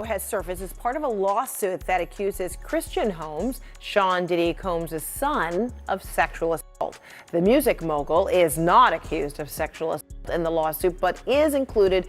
Has surfaced as part of a lawsuit that accuses Christian Holmes, Sean Diddy Combs' son, of sexual assault. The music mogul is not accused of sexual assault in the lawsuit, but is included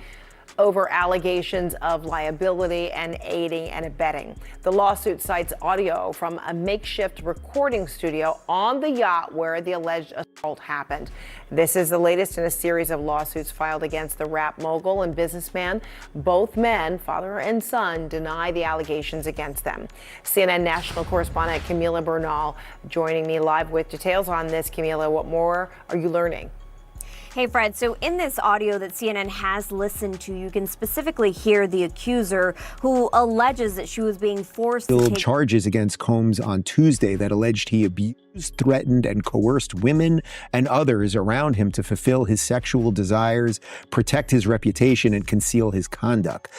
over allegations of liability and aiding and abetting. The lawsuit cites audio from a makeshift recording studio on the yacht where the alleged assault happened. This is the latest in a series of lawsuits filed against the rap mogul and businessman. Both men, father and son, deny the allegations against them. CNN national correspondent Camila Bernal joining me live with details on this. Camila, what more are you learning? Hey, Fred, so in this audio that CNN has listened to, you can specifically hear the accuser who alleges that she was being forced to take charges against Combs on Tuesday that alleged he abused, threatened, and coerced women and others around him to fulfill his sexual desires, protect his reputation, and conceal his conduct.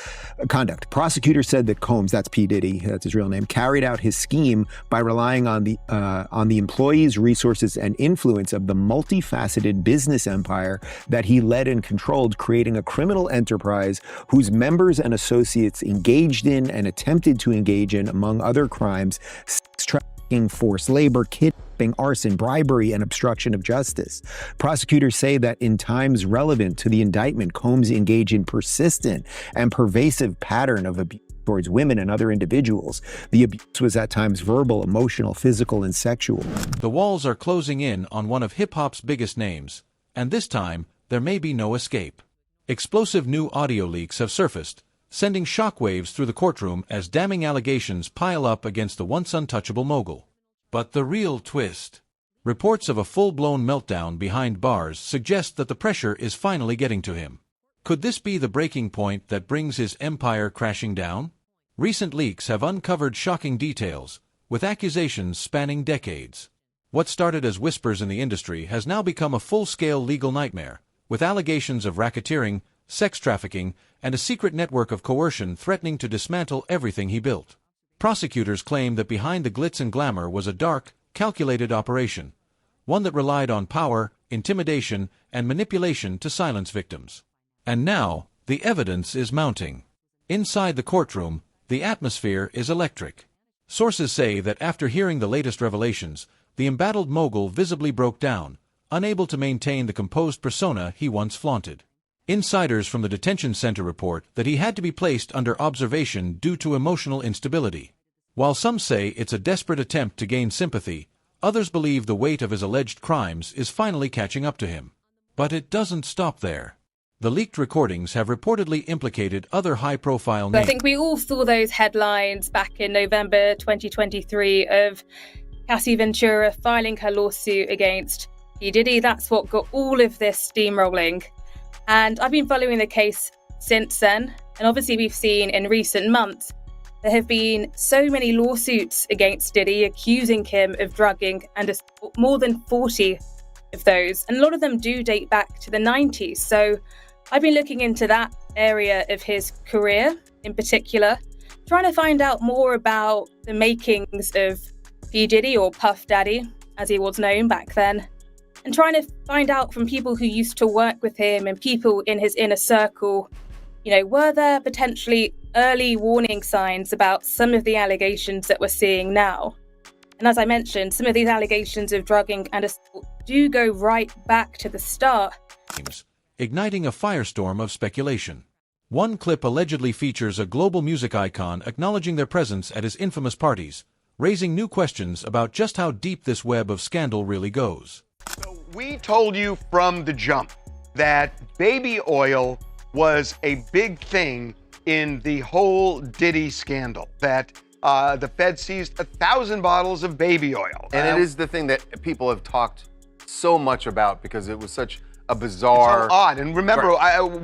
Prosecutors said that Combs, that's P. Diddy, that's his real name, carried out his scheme by relying on the employees, resources, and influence of the multifaceted business empire that he led and controlled, creating a criminal enterprise whose members and associates engaged in and attempted to engage in, among other crimes, sex trafficking, forced labor, kidnapping, arson, bribery, and obstruction of justice. Prosecutors say that in times relevant to the indictment, Combs engaged in persistent and pervasive pattern of abuse towards women and other individuals. The abuse was at times verbal, emotional, physical, and sexual. The walls are closing in on one of hip-hop's biggest names. And this time, there may be no escape. Explosive new audio leaks have surfaced, sending shockwaves through the courtroom as damning allegations pile up against the once untouchable mogul. But the real twist. Reports of a full-blown meltdown behind bars suggest that the pressure is finally getting to him. Could this be the breaking point that brings his empire crashing down? Recent leaks have uncovered shocking details, with accusations spanning decades. What started as whispers in the industry has now become a full-scale legal nightmare, with allegations of racketeering, sex trafficking, and a secret network of coercion threatening to dismantle everything he built. Prosecutors claim that behind the glitz and glamour was a dark, calculated operation, one that relied on power, intimidation, and manipulation to silence victims. And now, the evidence is mounting. Inside the courtroom, the atmosphere is electric. Sources say that after hearing the latest revelations, the embattled mogul visibly broke down, unable to maintain the composed persona he once flaunted. Insiders from the detention center report that he had to be placed under observation due to emotional instability. While some say it's a desperate attempt to gain sympathy, others believe the weight of his alleged crimes is finally catching up to him. But it doesn't stop there. The leaked recordings have reportedly implicated other high-profile names. I think we all saw those headlines back in November 2023 of Cassie Ventura filing her lawsuit against P. Diddy. That's what got all of this steamrolling. And I've been following the case since then. And obviously we've seen in recent months, there have been so many lawsuits against Diddy accusing him of drugging, and more than 40 of those. And a lot of them do date back to the 90s. So I've been looking into that area of his career in particular, trying to find out more about the makings of P. Diddy, or Puff Daddy, as he was known back then, and trying to find out from people who used to work with him and people in his inner circle, were there potentially early warning signs about some of the allegations that we're seeing now? And as I mentioned, some of these allegations of drugging and assault do go right back to the start, igniting a firestorm of speculation. One clip allegedly features a global music icon acknowledging their presence at his infamous parties, raising new questions about just how deep this web of scandal really goes. So we told you from the jump that baby oil was a big thing in the whole Diddy scandal, that the Fed seized 1,000 bottles of baby oil. And it is the thing that people have talked so much about because it was such a bizarre... It's so odd. And remember,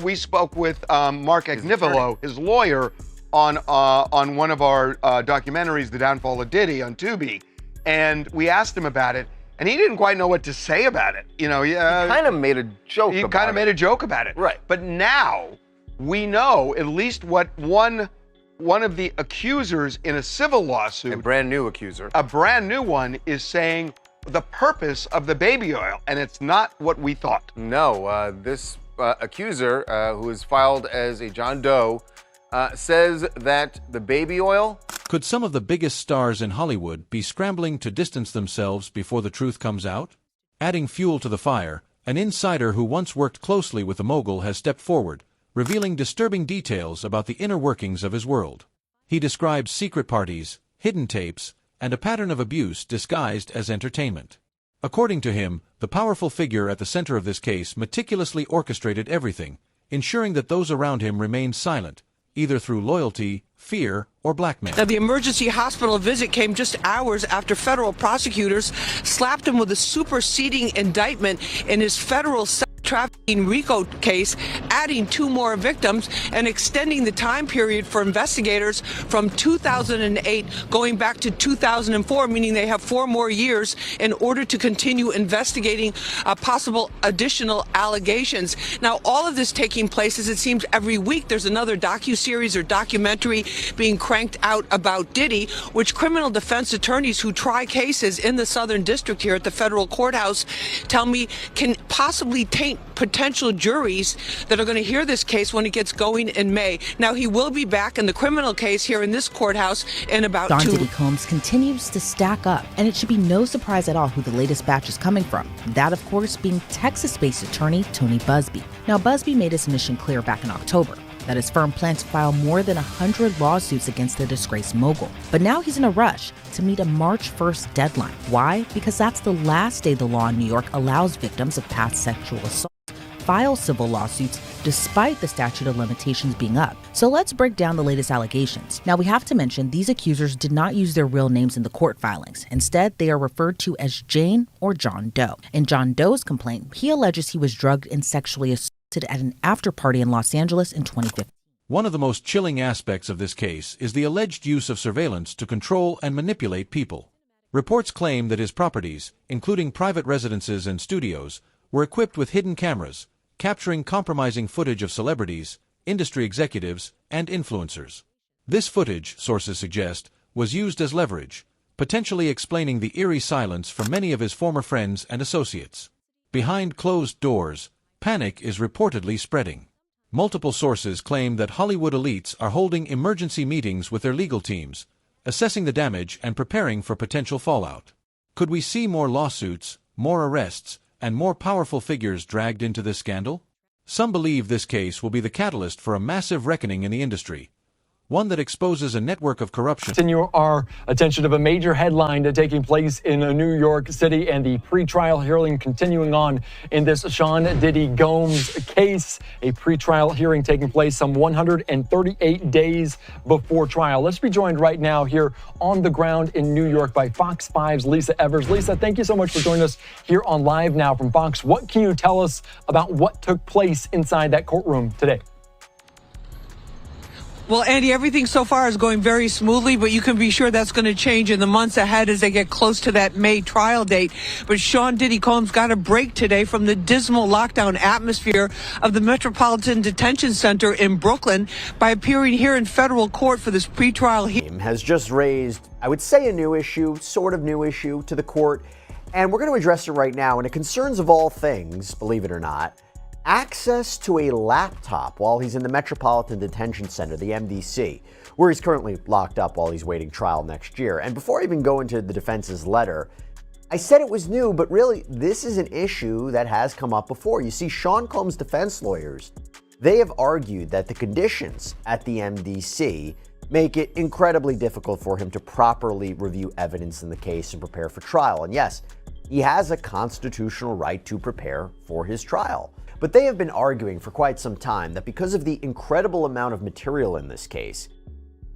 we spoke with Mark Agnifilo, his lawyer, on one of our documentaries, The Downfall of Diddy, on Tubi, and we asked him about it, and he didn't quite know what to say about it. He kind of made a joke about it. He kind of made a joke about it. Right. But now we know at least what one of the accusers in a civil lawsuit, a brand new accuser, a brand new one, is saying the purpose of the baby oil, and it's not what we thought. No, this accuser, who is filed as a John Doe, says that the baby oil. Could some of the biggest stars in Hollywood be scrambling to distance themselves before the truth comes out? Adding fuel to the fire, an insider who once worked closely with the mogul has stepped forward, revealing disturbing details about the inner workings of his world. He describes secret parties, hidden tapes, and a pattern of abuse disguised as entertainment. According to him, the powerful figure at the center of this case meticulously orchestrated everything, ensuring that those around him remained silent, either through loyalty, fear, or blackmail. Now, the emergency hospital visit came just hours after federal prosecutors slapped him with a superseding indictment in his federal trafficking RICO case, adding 2 more victims and extending the time period for investigators from 2008 going back to 2004, meaning they have 4 more years in order to continue investigating possible additional allegations. Now, all of this taking place, as it seems every week there's another docuseries or documentary being cranked out about Diddy, which criminal defense attorneys who try cases in the Southern District here at the federal courthouse tell me can possibly taint potential juries that are going to hear this case when it gets going in May. Now, he will be back in the criminal case here in this courthouse in about Don 2 Diddy Combs continues to stack up, and it should be no surprise at all who the latest batch is coming from. That, of course, being Texas-based attorney Tony Buzbee. Now, Buzbee made his mission clear back in October that his firm planned to file more than 100 lawsuits against the disgraced mogul. But now he's in a rush to meet a March 1st deadline. Why? Because that's the last day the law in New York allows victims of past sexual assault file civil lawsuits despite the statute of limitations being up. So let's break down the latest allegations. Now, we have to mention these accusers did not use their real names in the court filings. Instead, they are referred to as Jane or John Doe. In John Doe's complaint, he alleges he was drugged and sexually assaulted at an after-party in Los Angeles in 2015. One of the most chilling aspects of this case is the alleged use of surveillance to control and manipulate people. Reports claim that his properties, including private residences and studios, were equipped with hidden cameras, capturing compromising footage of celebrities, industry executives, and influencers. This footage, sources suggest, was used as leverage, potentially explaining the eerie silence from many of his former friends and associates. Behind closed doors, panic is reportedly spreading. Multiple sources claim that Hollywood elites are holding emergency meetings with their legal teams, assessing the damage and preparing for potential fallout. Could we see more lawsuits, more arrests, and more powerful figures dragged into this scandal? Some believe this case will be the catalyst for a massive reckoning in the industry, one that exposes a network of corruption. Continue our attention to a major headline taking place in New York City and the pre-trial hearing continuing on in this Sean Diddy Combs case. A pre-trial hearing taking place some 138 days before trial. Let's be joined right now here on the ground in New York by Fox 5's Lisa Evers. Lisa, thank you so much for joining us here on Live Now from Fox. What can you tell us about what took place inside that courtroom today? Well, Andy, everything so far is going very smoothly, but you can be sure that's going to change in the months ahead as they get close to that May trial date. But Sean Diddy Combs got a break today from the dismal lockdown atmosphere of the Metropolitan Detention Center in Brooklyn by appearing here in federal court for this pretrial hearing. Has just raised, I would say, a new issue, sort of new issue to the court, and we're going to address it right now. And it concerns, of all things, believe it or not, access to a laptop while he's in the Metropolitan Detention Center, the MDC, where he's currently locked up while he's waiting trial next year. And before I even go into the defense's letter, I said it was new, but really, this is an issue that has come up before. You see, Sean Combs' defense lawyers, they have argued that the conditions at the MDC make it incredibly difficult for him to properly review evidence in the case and prepare for trial. And yes, he has a constitutional right to prepare for his trial. But they have been arguing for quite some time that because of the incredible amount of material in this case,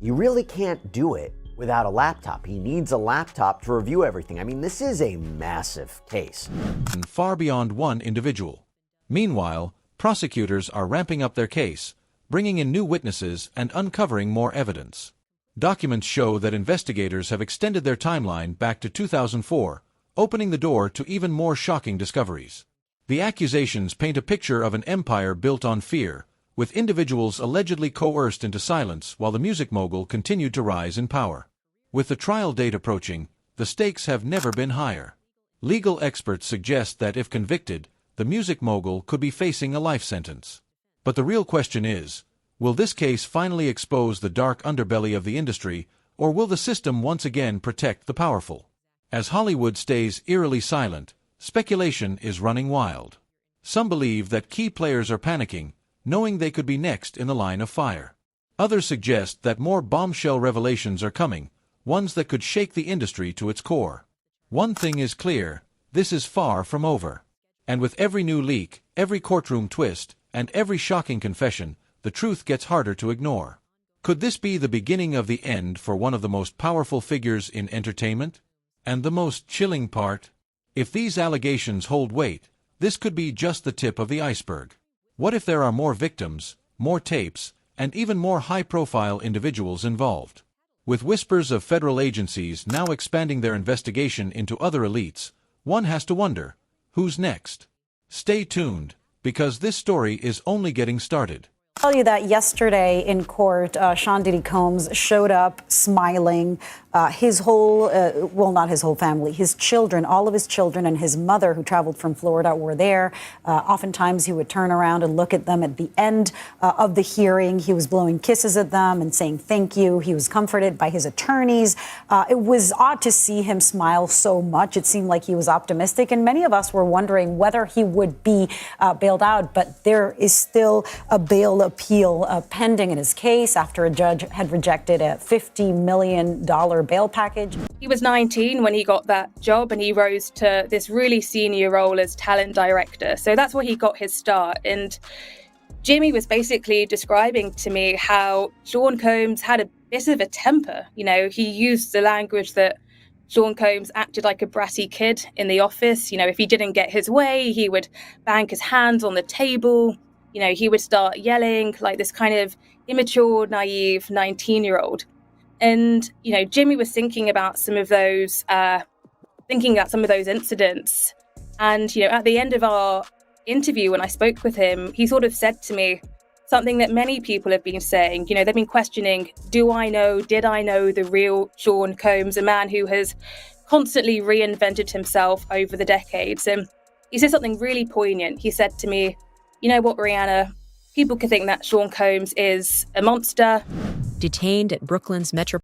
you really can't do it without a laptop. He needs a laptop to review everything. I mean, this is a massive case. And far beyond one individual. Meanwhile, prosecutors are ramping up their case, bringing in new witnesses and uncovering more evidence. Documents show that investigators have extended their timeline back to 2004, opening the door to even more shocking discoveries. The accusations paint a picture of an empire built on fear, with individuals allegedly coerced into silence while the music mogul continued to rise in power. With the trial date approaching, the stakes have never been higher. Legal experts suggest that if convicted, the music mogul could be facing a life sentence. But the real question is, Will this case finally expose the dark underbelly of the industry, or will the system once again protect the powerful? As Hollywood stays eerily silent, speculation is running wild. Some believe that key players are panicking, knowing they could be next in the line of fire. Others suggest that more bombshell revelations are coming, ones that could shake the industry to its core. One thing is clear, this is far from over. And with every new leak, every courtroom twist, and every shocking confession, the truth gets harder to ignore. Could this be the beginning of the end for one of the most powerful figures in entertainment? And the most chilling part? If these allegations hold weight, this could be just the tip of the iceberg. What if there are more victims, more tapes, and even more high-profile individuals involved? With whispers of federal agencies now expanding their investigation into other elites, one has to wonder, who's next? Stay tuned, because this story is only getting started. I'll tell you that yesterday in court, Sean Diddy Combs showed up smiling. His whole, well, not his whole family, his children, all of his children and his mother who traveled from Florida were there. Oftentimes he would turn around and look at them at the end of the hearing. He was blowing kisses at them and saying thank you. He was comforted by his attorneys. It was odd to see him smile so much. It seemed like he was optimistic, and many of us were wondering whether he would be bailed out. But there is still a bail appeal pending in his case after a judge had rejected a $50 million bail package. He was 19 when he got that job, and he rose to this really senior role as talent director. So that's where he got his start. And Jimmy was basically describing to me how Sean Combs had a bit of a temper. You know, he used the language that Sean Combs acted like a bratty kid in the office. You know, if he didn't get his way, he would bang his hands on the table. You know, he would start yelling like this kind of immature, naive 19-year-old. And, you know, Jimmy was thinking about some of those incidents. And, you know, at the end of our interview, when I spoke with him, he sort of said to me something that many people have been saying. You know, they've been questioning, did I know the real Sean Combs, a man who has constantly reinvented himself over the decades? And he said something really poignant. He said to me, you know what, Rihanna, people could think that Sean Combs is a monster. Detained at Brooklyn's Metro